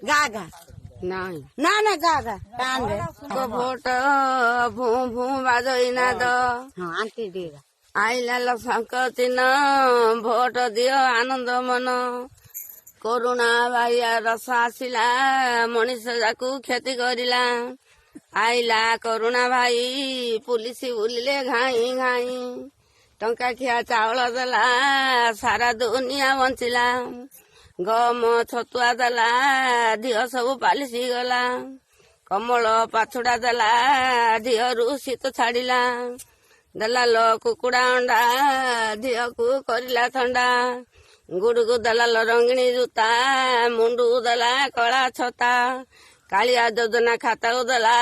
ଗା ଗା ନାଇଁ ନା ନା ଗା ଗା କାନ୍ଦେ ଭୋଟ ଭୂ ଭୂ ବାଜଇନା ଦ ହଁ ଆଣ୍ଟି ଟିକେ ଆଇଲା ଲ ଶଙ୍ଖ ଚିହ୍ନ ଭୋଟ ଦିଅ ଆନନ୍ଦ ମନ କରୁଣା ବାଇଆ ରସ ଆସିଲା ମଣିଷ ଯାକୁ କ୍ଷତି କରିଲା ଆଇଲା କରୁଣା ଭାଇ ପୁଲିସ ବୁଲିଲେ ଘାଇ ଘାଇ ଟଙ୍କା ଖିଆ ଚାଉଳ ଦେଲା ସାରା ଦୁନିଆ ବଞ୍ଚିଲା ଗମ ଛତୁଆ ଦେଲା ଧିଅ ସବୁ ପାଲିସି ଗଲା କମଳ ପାଛୁଡା ଦେଲା ଧିଅରୁ ଶୀତ ଛାଡିଲା ଦେଲା ଲ କୁକୁଡା ଅଣ୍ଡା ଧିଅକୁ କରିଲା ଥଣ୍ଡା ଗୁଡକୁ ଦେଲା ଲ ରଙ୍ଗିଣୀ ଜୁତା ମୁଣ୍ଡକୁ ଦେଲା କଳା ଛତା କାଳିଆ ଯୋଜନା ଖାତାକୁ ଦେଲା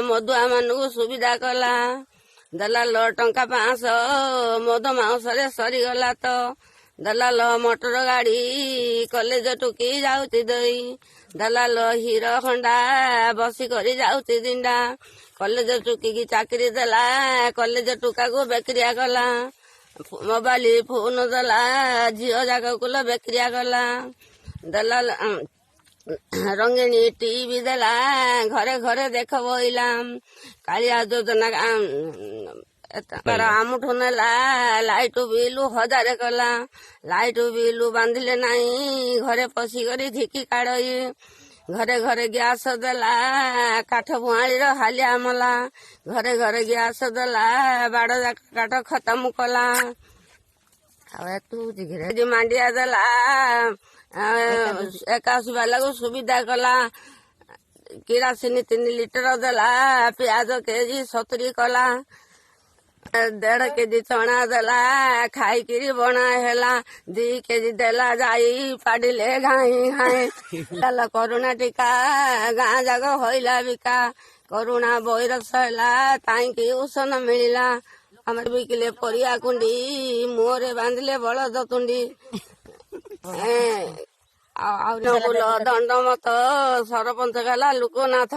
ମଧୁଆ ମାନଙ୍କୁ ସୁବିଧା କଲା ଦେଲା ଲ ଟଙ୍କା 500 ମଦ ମାଉସରେ ସରିଗଲା ତ ଦେଲା ଲ ମଟର ଗାଡି କଲେଜ ଟୁକି ଯାଉଛି ଦଇ ଦେଲା ଲ ହିର ଖଣ୍ଡା ବସି କରି ଯାଉଛି ଦିଣ୍ଡା କଲେଜ ଟୁକିକି ଚାକିରି ଦେଲା କଲେଜ ଟୁକାକୁ ବେକରିଆ କଲା ମୋବାଇଲ ଫୋନ ଦେଲା ଝିଅ ଯାକକୁ ଲ ବେକରିଆ କଲା ଦେଲା ରଙ୍ଗିଣୀ ଟିଭି ଦେଲା ଘରେ ଘରେ ଦେଖ ବଇଲା କାଳିଆ ଯୋଜନା ଆମଠୁ ନେଲା ଲାଇଟ ବିଲୁ 1000 କଲା ଲାଇଟ ବିଲୁ ବାନ୍ଧିଲେ ନାହିଁ ଘରେ ପଶିକରି ଝିକି କାଢଇ ଘରେ ଘରେ ଗ୍ୟାସ ଦେଲା କାଠ ବୁହାଳିର ହାଲିଆ ମଲା ଘରେ ଘରେ ଗ୍ୟାସ ଦେଲା ବାଡ କାଠ ଖତମ କଲା ଆଉ ଏତୁ ମାଣ୍ଡିଆ ଦେଲା 81 ବାଲାକୁ ସୁବିଧା କଲା କିରାସିନି 3 ଲିଟର ଦେଲା ପିଆଜ କେଜି 70 କଲା 1.5 କେଜି ଚଣା ଦେଲା ଖାଇକିରି ବଣା ହେଲା 2 କେଜି ଦେଲା ଯାଇ ପାଡିଲେ ଘାଇ ଘାଇ ଦେଲା କରୁଣା ଟିକା ଗାଁ ଯାକ ହଇଲା ବିକା କରୁଣା ବୈରସ ହେଲା ତାଇଁକି ଉଷନ ମିଳିଲା ଆମର ବିକିଲେ ପରିବା କୁଣ୍ଡି ମୁହଁରେ ବାନ୍ଧିଲେ ବଳଦ ତୁଣ୍ଡି ଆଉ ଦଣ୍ଡ ମତ ସରପଞ୍ଚ ଗଲା ଲୋକନାଥ